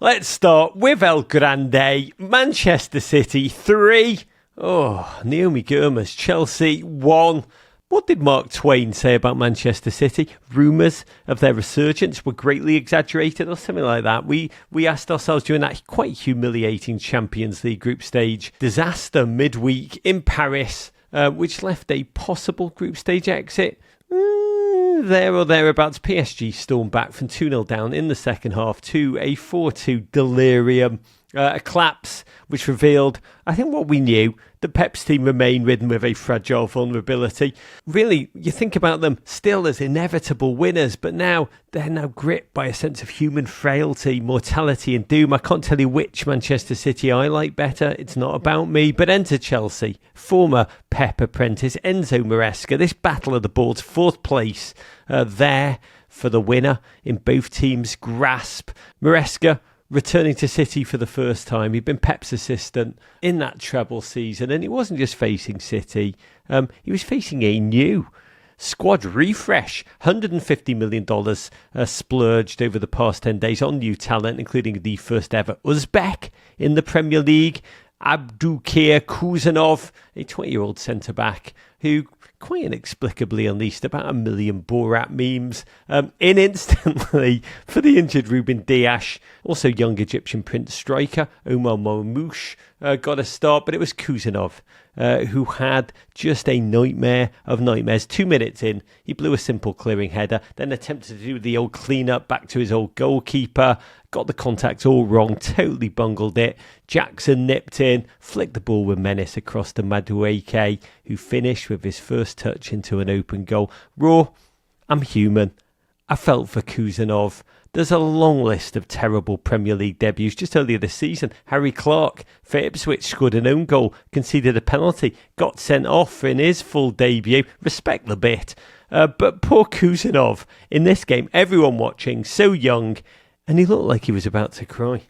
Let's start with El Grande. Manchester City 3. Naomi Gurma's Chelsea 1. What did Mark Twain say about Manchester City? Rumours of their resurgence were greatly exaggerated or something like that. We asked ourselves during that quite humiliating Champions League group stage disaster midweek in Paris, which left a possible group stage exit there or thereabouts. PSG stormed back from 2-0 down in the second half to a 4-2 delirium. A collapse which revealed, I think, what we knew, that Pep's team remain ridden with a fragile vulnerability. Really, you think about them still as inevitable winners, but now they're now gripped by a sense of human frailty, mortality and doom. I can't tell you which Manchester City I like better. It's not about me. But enter Chelsea, former Pep apprentice Enzo Maresca. This battle of the balls, fourth place there for the winner in both teams' grasp. Maresca returning to City for the first time. He'd been Pep's assistant in that treble season, and he wasn't just facing City, he was facing a new squad refresh. $150 million splurged over the past 10 days on new talent, including the first ever Uzbek in the Premier League, Abdulkir Kuzanov, a 20-year-old centre-back who quite inexplicably unleashed about 1 million Borat memes in instantly for the injured Ruben Dias. Also young Egyptian Prince striker Omar Marmoush got a start, but it was Kuzanov who had just a nightmare of nightmares. 2 minutes in, he blew a simple clearing header, then attempted to do the old clean-up back to his old goalkeeper, got the contact all wrong, totally bungled it. Jackson nipped in, flicked the ball with menace across to Madueke, who finished with his first touch into an open goal. Raw, I'm human. I felt for Kuzanov. There's a long list of terrible Premier League debuts. Just earlier this season, Harry Clarke for Ipswich scored an own goal, conceded a penalty, got sent off in his full debut. Respect the bit. But poor Kuzanov, in this game, everyone watching, so young, and he looked like he was about to cry.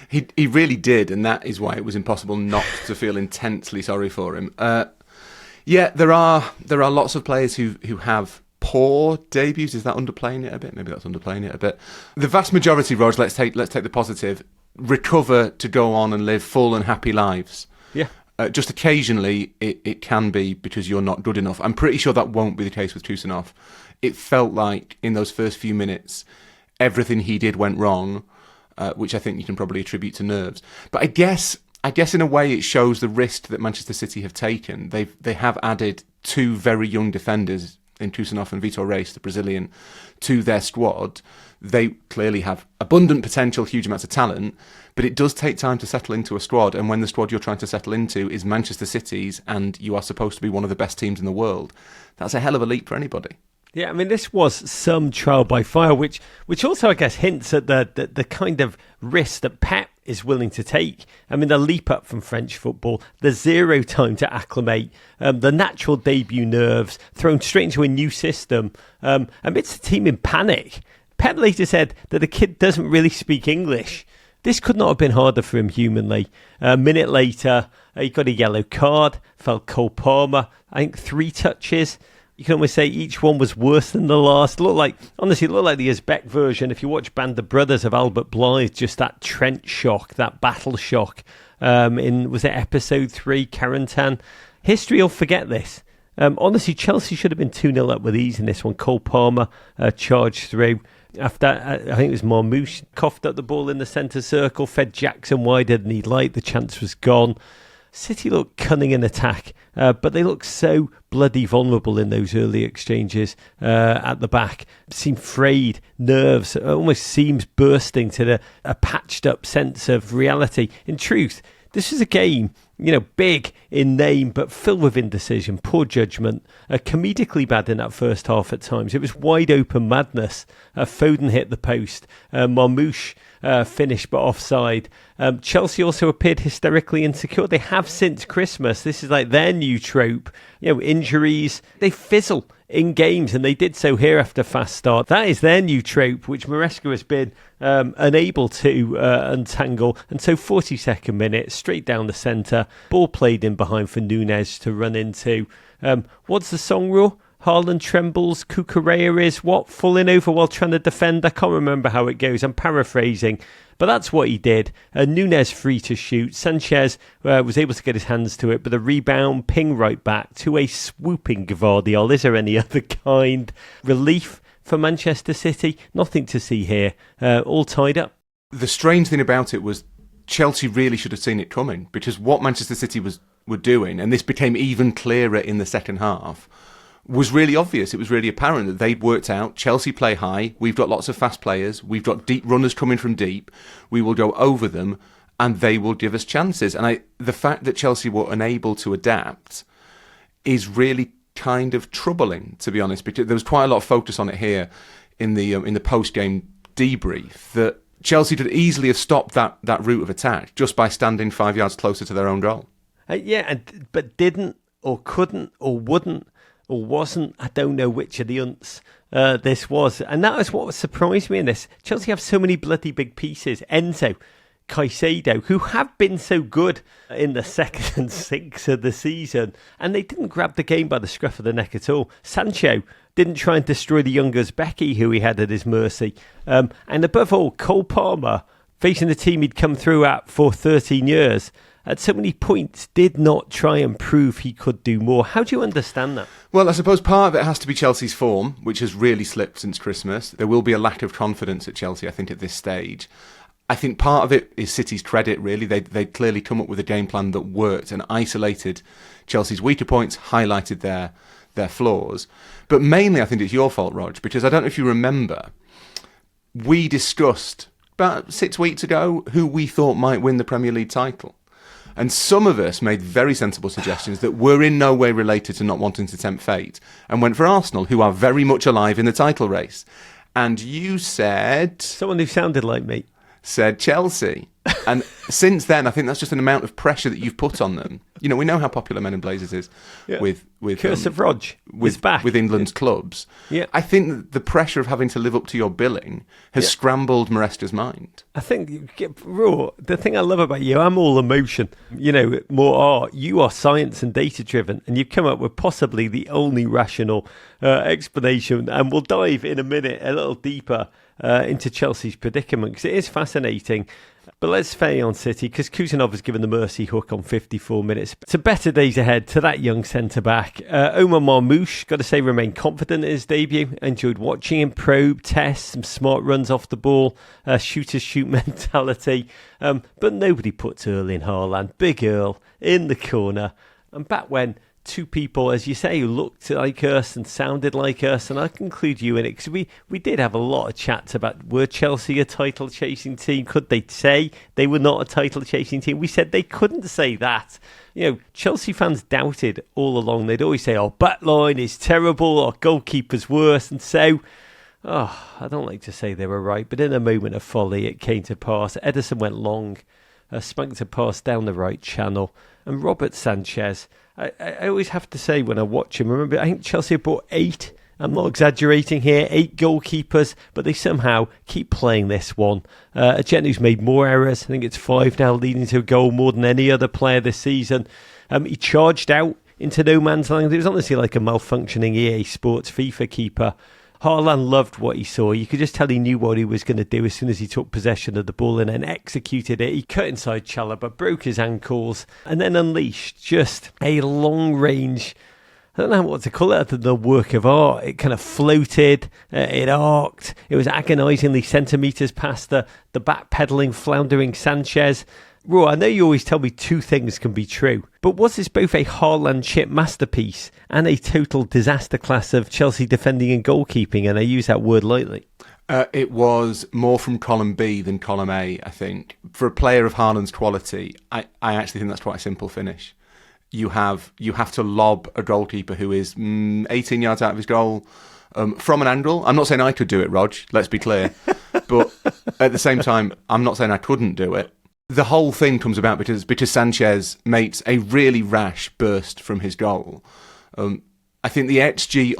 He really did, and that is why it was impossible not to feel intensely sorry for him. There are lots of players who have poor debuts. Is that underplaying it a bit? Maybe that's underplaying it a bit. The vast majority, Rog, let's take the positive, recover to go on and live full and happy lives. Yeah. Just occasionally, it can be because you're not good enough. I'm pretty sure that won't be the case with Kusanov. It felt like in those first few minutes, everything he did went wrong, which I think you can probably attribute to nerves. But I guess in a way it shows the risk that Manchester City have taken. They have added two very young defenders in Kusanov and Vitor Reis, the Brazilian, to their squad. They clearly have abundant potential, huge amounts of talent, but it does take time to settle into a squad. And when the squad you're trying to settle into is Manchester City's and you are supposed to be one of the best teams in the world, that's a hell of a leap for anybody. Yeah, I mean, this was some trial by fire, which also, I guess, hints at the kind of risk that Pep is willing to take. I mean, the leap up from French football, the zero time to acclimate, the natural debut nerves, thrown straight into a new system, amidst a team in panic. Pep later said that the kid doesn't really speak English. This could not have been harder for him humanly. A minute later, he got a yellow card, felt Cole Palmer, I think 3 touches. You can almost say each one was worse than the last. It looked like the Uzbek version. If you watch Band of Brothers of Albert Blythe, just that trench shock, that battle shock. Was it episode 3, Carentan? History will forget this. Honestly, Chelsea should have been 2-0 up with ease in this one. Cole Palmer charged through. After, I think it was Marmoush, coughed up the ball in the centre circle, fed Jackson wider than he'd like. The chance was gone. City looked cunning in attack, but they looked so bloody vulnerable in those early exchanges at the back. Seemed frayed, nerves, almost seems bursting to a patched up sense of reality. In truth, this was a game, big in name, but filled with indecision, poor judgment, comedically bad in that first half at times. It was wide open madness. Foden hit the post. Marmoush finished but offside. Chelsea also appeared hysterically insecure. They have since Christmas. This is like their new trope. Injuries, they fizzle in games, and they did so here after fast start. That is their new trope, which Maresca has been unable to untangle. And so 42nd minute, straight down the centre, ball played in behind for Nunez to run into. What's the song rule? Haaland trembles, Cucurella is what? Falling over while trying to defend? I can't remember how it goes. I'm paraphrasing. But that's what he did. Nunes free to shoot. Sanchez was able to get his hands to it, but the rebound ping right back to a swooping Guardiola. Is there any other kind? Relief for Manchester City? Nothing to see here. All tied up. The strange thing about it was Chelsea really should have seen it coming, because what Manchester City were doing, and this became even clearer in the second half, was really obvious. It was really apparent that they'd worked out Chelsea play high, we've got lots of fast players, we've got deep runners coming from deep, we will go over them and they will give us chances. And the fact that Chelsea were unable to adapt is really kind of troubling, to be honest, because there was quite a lot of focus on it here in the post-game debrief, that Chelsea could easily have stopped that route of attack just by standing 5 yards closer to their own goal. But didn't or couldn't or wouldn't or wasn't. I don't know which of the unts this was. And that was what surprised me in this. Chelsea have so many bloody big pieces. Enzo, Caicedo, who have been so good in the second six of the season, and they didn't grab the game by the scruff of the neck at all. Sancho didn't try and destroy the young Uzbeki who he had at his mercy. And above all, Cole Palmer, facing the team he'd come through at for 13 years, at so many points did not try and prove he could do more. How do you understand that? Well, I suppose part of it has to be Chelsea's form, which has really slipped since Christmas. There will be a lack of confidence at Chelsea, I think, at this stage. I think part of it is City's credit, really. They'd clearly come up with a game plan that worked and isolated Chelsea's weaker points, highlighted their flaws. But mainly, I think it's your fault, Rog, because I don't know if you remember, we discussed about 6 weeks ago who we thought might win the Premier League title. And some of us made very sensible suggestions that were in no way related to not wanting to tempt fate, and went for Arsenal, who are very much alive in the title race. And you said... Someone who sounded like me. Said Chelsea. And since then, I think that's just an amount of pressure that you've put on them. You know, we know how popular Men in Blazers is with Curse of Rog is back. With England's clubs. Yeah. I think that the pressure of having to live up to your billing has scrambled Maresca's mind. I think, Raw, the thing I love about you, I'm all emotion, more art. You are science and data driven, and you've come up with possibly the only rational explanation. And we'll dive in a minute a little deeper into Chelsea's predicament, because it is fascinating. But let's stay on City, because Kusanov has given the mercy hook on 54 minutes. So better days ahead to that young centre-back. Omar Marmoush, got to say, remained confident in his debut. Enjoyed watching him probe, test, some smart runs off the ball, shoot-to-shoot mentality. But nobody puts Erling Haaland, Big Earl, in the corner. And back when two people, as you say, who looked like us and sounded like us, and I can include you in it, because we did have a lot of chats about, were Chelsea a title-chasing team? Could they say they were not a title-chasing team? We said they couldn't say that. Chelsea fans doubted all along. They'd always say, our backline is terrible, our goalkeeper's worse, and so... I don't like to say they were right, but in a moment of folly, it came to pass. Ederson went long, spunked a pass down the right channel, and Robert Sanchez... I always have to say when I watch him, remember, I think Chelsea bought 8, I'm not exaggerating here, 8 goalkeepers, but they somehow keep playing this one. A gent who's made more errors, I think it's 5 now, leading to a goal more than any other player this season. He charged out into no man's land. It was honestly like a malfunctioning EA Sports FIFA keeper. Haaland loved what he saw. You could just tell he knew what he was going to do as soon as he took possession of the ball and then executed it. He cut inside Chalobah, broke his ankles, and then unleashed just a long-range, I don't know what to call it other than the work of art. It kind of floated, it arced, it was agonisingly centimetres past the backpedaling, floundering Sanchez. Raw, I know you always tell me 2 things can be true, but was this both a Haaland chip masterpiece and a total disaster class of Chelsea defending and goalkeeping? And I use that word lightly. It was more from column B than column A, I think. For a player of Haaland's quality, I actually think that's quite a simple finish. You have to lob a goalkeeper who is 18 yards out of his goal from an angle. I'm not saying I could do it, Rog, let's be clear. But at the same time, I'm not saying I couldn't do it. The whole thing comes about because Sanchez makes a really rash burst from his goal. I think the XG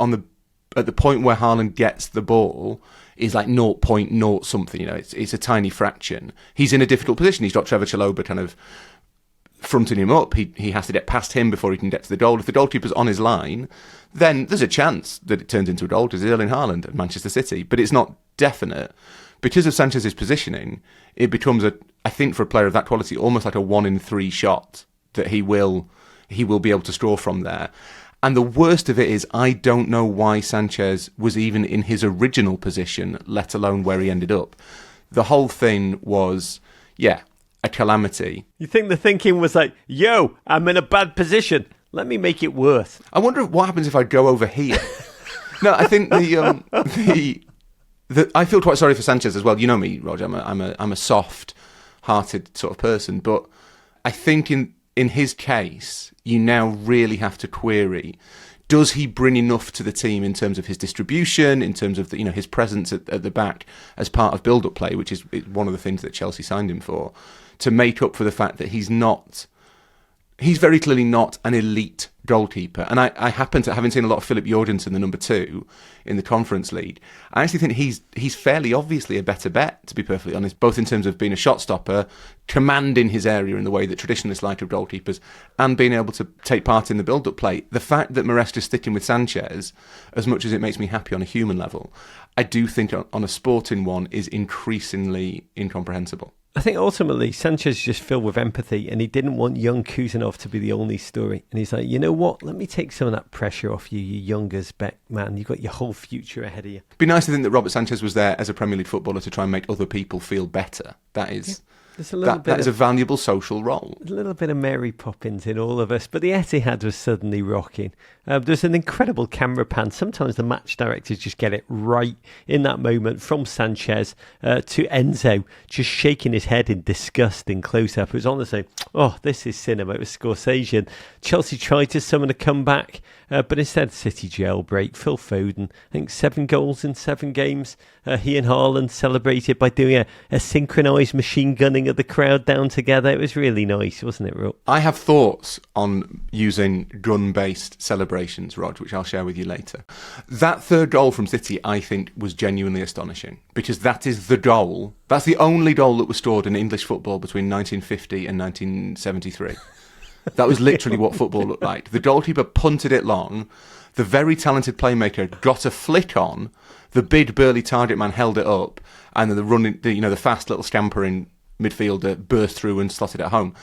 at the point where Haaland gets the ball is like 0.0 something. It's a tiny fraction. He's in a difficult position. He's got Trevor Chalobah kind of fronting him up. He has to get past him before he can get to the goal. If the goalkeeper's on his line, then there's a chance that it turns into a goal because it's Erling Haaland at Manchester City. But it's not definite. because of Sanchez's positioning, it becomes I think for a player of that quality, almost like a 1 in 3 shot that he will be able to score from there. And the worst of it is, I don't know why Sanchez was even in his original position, let alone where he ended up. The whole thing was, a calamity. You think the thinking was like, yo, I'm in a bad position. Let me make it worse. I wonder what happens if I go over here. No, I think I feel quite sorry for Sanchez as well. You know me, Roger. I'm a soft-hearted sort of person, but I think in his case, you now really have to query: does he bring enough to the team in terms of his distribution, in terms of his presence at the back as part of build-up play, which is one of the things that Chelsea signed him for, to make up for the fact that he's very clearly not an elite goalkeeper. And I happen to, having seen a lot of Philip Jorgensen, the number 2 in the Conference League, I actually think he's fairly obviously a better bet, to be perfectly honest, both in terms of being a shot stopper, commanding his area in the way that traditionalists like of goalkeepers, and being able to take part in the build-up play. The fact that Maresca's sticking with Sanchez, as much as it makes me happy on a human level, I do think on a sporting one is increasingly incomprehensible. I think ultimately Sanchez just filled with empathy, and he didn't want young Kuzanov to be the only story. And he's like, you know what? Let me take some of that pressure off you, you young Uzbek man. You've got your whole future ahead of you. It'd be nice to think that Robert Sanchez was there as a Premier League footballer to try and make other people feel better. That is... That is a valuable social role. A little bit of Mary Poppins in all of us, but the Etihad was suddenly rocking. There's an incredible camera pan. Sometimes the match directors just get it right in that moment, from Sanchez to Enzo, just shaking his head in disgust in close-up. It was honestly, this is cinema. It was Scorsese. Chelsea tried to summon a comeback, but instead City jailbreak. Phil Foden, I think 7 goals in 7 games. He and Haaland celebrated by doing a synchronised machine gunning of the crowd down together. It was really nice, wasn't it, Rog? I have thoughts on using gun-based celebrations, Rog, which I'll share with you later. That third goal from City, I think, was genuinely astonishing, because that is the goal. That's the only goal that was scored in English football between 1950 and 1973. That was literally what football looked like. The goalkeeper punted it long. The very talented playmaker got a flick on. The big burly target man held it up, and then the fast little scampering midfielder burst through and slotted it home.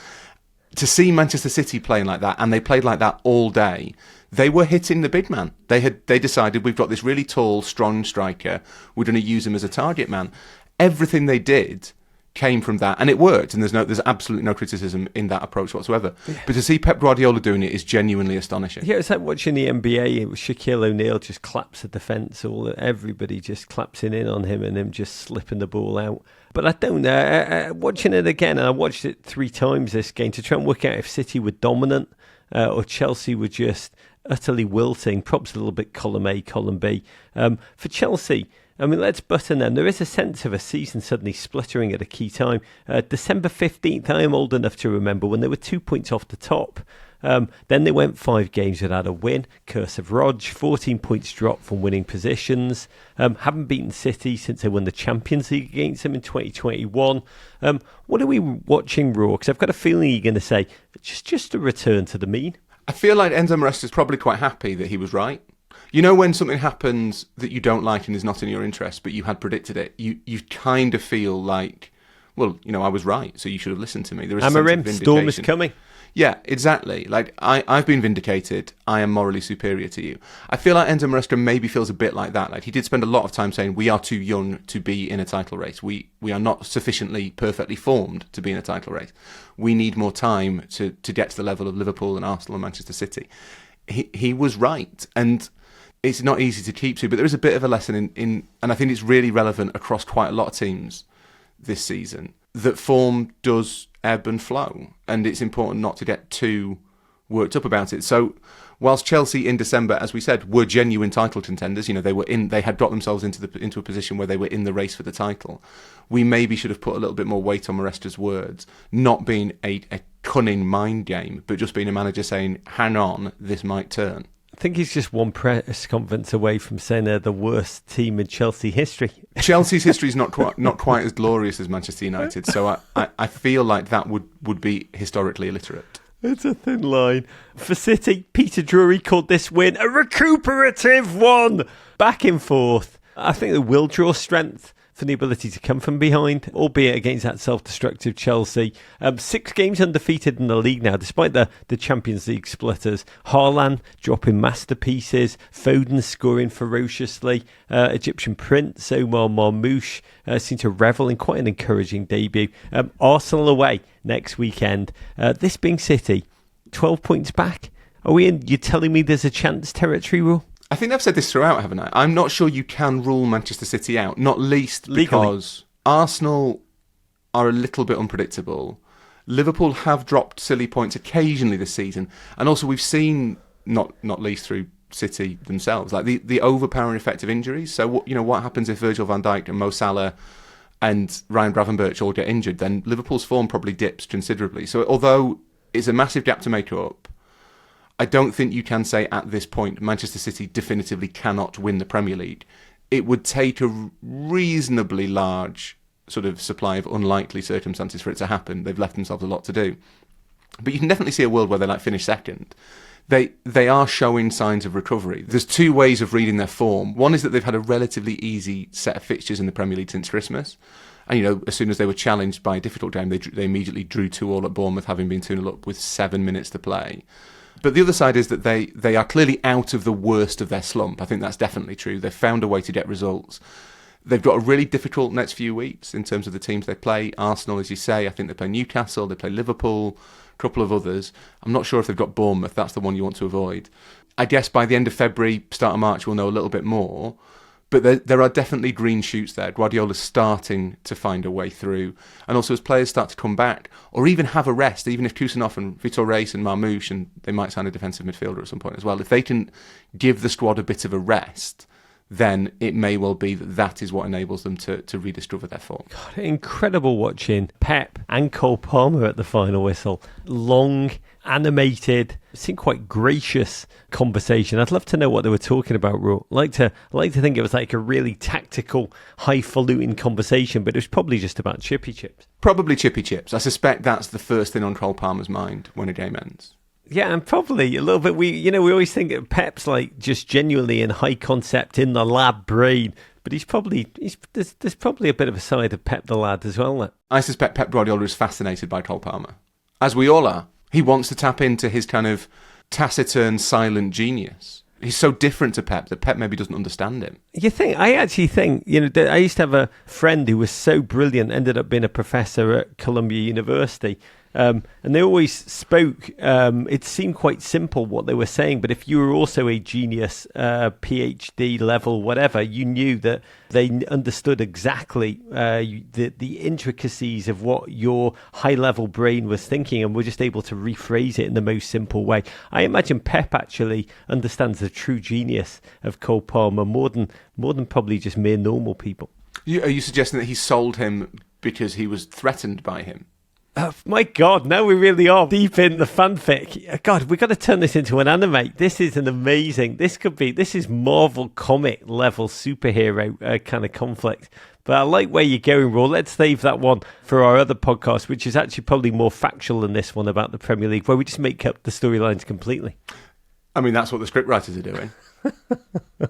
To see Manchester City playing like that, and they played like that all day, they were hitting the big man. They decided, we've got this really tall, strong striker, we're going to use him as a target man. Everything they did came from that, and it worked, and there's absolutely no criticism in that approach whatsoever. Yeah. But to see Pep Guardiola doing it is genuinely astonishing. Yeah, it's like watching the NBA. Shaquille O'Neal just claps at the fence, everybody just collapsing in on him, and him just slipping the ball out. But I don't know, watching it again, and I watched it 3 times this game, to try and work out if City were dominant or Chelsea were just utterly wilting. Props a little bit column A, column B. For Chelsea, I mean, let's button them. There is a sense of a season suddenly splittering at a key time. December 15th, I am old enough to remember when they were 2 points off the top. Then they went 5 games without a win. Curse of Rog, 14 points dropped from winning positions. Haven't beaten City since they won the Champions League against them in 2021. What are we watching, Raw? Because I've got a feeling you're going to say, just a return to the mean. I feel like Enzo Maresca is probably quite happy that he was right. You know, when something happens that you don't like and is not in your interest, but you had predicted it, you kind of feel like, well, I was right, so you should have listened to me. There is Amarim, storm is coming. Yeah, exactly. Like, I've been vindicated. I am morally superior to you. I feel like Enzo Maresca maybe feels a bit like that. Like, he did spend a lot of time saying, we are too young to be in a title race. We are not sufficiently perfectly formed to be in a title race. We need more time to get to the level of Liverpool and Arsenal and Manchester City. He was right. And it's not easy to keep to, but there is a bit of a lesson in, and I think it's really relevant across quite a lot of teams this season, that form does ebb and flow, and it's important not to get too worked up about it. So whilst Chelsea in December, as we said, were genuine title contenders, they had got themselves into a position where they were in the race for the title. We maybe should have put a little bit more weight on Maresca's words, not being a cunning mind game, but just being a manager saying, hang on, this might turn. I think he's just one press conference away from saying they're the worst team in Chelsea history. Chelsea's history is not quite as glorious as Manchester United, so I feel like that would be historically illiterate. It's a thin line. For City, Peter Drury called this win a recuperative one. Back and forth. I think they will draw strength for the ability to come from behind, albeit against that self-destructive Chelsea. 6 games undefeated in the league now, despite the Champions League splitters. Haaland dropping masterpieces, Foden scoring ferociously, Egyptian Prince, Omar Marmoush seem to revel in quite an encouraging debut. Arsenal away next weekend. This being City, 12 points back. Are we in, you're telling me there's a chance territory, Will? I think I've said this throughout, haven't I? I'm not sure you can rule Manchester City out, not least because Arsenal are a little bit unpredictable. Liverpool have dropped silly points occasionally this season, and also we've seen, not least through City themselves, like the overpowering effect of injuries. So what happens if Virgil van Dijk and Mo Salah and Ryan Gravenberch all get injured? Then Liverpool's form probably dips considerably. So although it's a massive gap to make up, I don't think you can say at this point Manchester City definitively cannot win the Premier League. It would take a reasonably large sort of supply of unlikely circumstances for it to happen. They've left themselves a lot to do. But you can definitely see a world where they finish second. They are showing signs of recovery. There's 2 ways of reading their form. One is that they've had a relatively easy set of fixtures in the Premier League since Christmas. And, as soon as they were challenged by a difficult game, they immediately drew 2-2 at Bournemouth, having been 2-0 up with 7 minutes to play. But the other side is that they are clearly out of the worst of their slump. I think that's definitely true. They've found a way to get results. They've got a really difficult next few weeks in terms of the teams they play. Arsenal, as you say, I think they play Newcastle, they play Liverpool, a couple of others. I'm not sure if they've got Bournemouth. That's the one you want to avoid. I guess by the end of February, start of March, we'll know a little bit more. But there are definitely green shoots there. Guardiola's starting to find a way through. And also as players start to come back, or even have a rest, even if Kusanov and Vitor Reis and Marmoush, and they might sign a defensive midfielder at some point as well, if they can give the squad a bit of a rest, then it may well be that is what enables them to rediscover their form. God, incredible watching Pep and Cole Palmer at the final whistle. Long, animated, seemed quite gracious conversation. I'd love to know what they were talking about, Ro. I like to think it was like a really tactical, highfalutin conversation, but it was probably just about chippy chips. Probably chippy chips. I suspect that's the first thing on Cole Palmer's mind when a game ends. Yeah, and probably a little bit. We always think of Pep's like just genuinely in high concept in the lab brain, but there's probably a bit of a side of Pep the lad as well. I suspect Pep Guardiola is fascinated by Cole Palmer, as we all are. He wants to tap into his kind of taciturn, silent genius. He's so different to Pep that Pep maybe doesn't understand him. I actually think, I used to have a friend who was so brilliant, ended up being a professor at Columbia University. And they always spoke, it seemed quite simple what they were saying, but if you were also a genius, PhD level, whatever, you knew that they understood exactly the intricacies of what your high-level brain was thinking and were just able to rephrase it in the most simple way. I imagine Pep actually understands the true genius of Cole Palmer more than probably just mere normal people. Are you suggesting that he sold him because he was threatened by him? Oh, my God, now we really are deep in the fanfic. God, we've got to turn this into an anime. This is this is Marvel comic level superhero kind of conflict. But I like where you're going, Raw. Let's save that one for our other podcast, which is actually probably more factual than this one about the Premier League, where we just make up the storylines completely. I mean, that's what the scriptwriters are doing.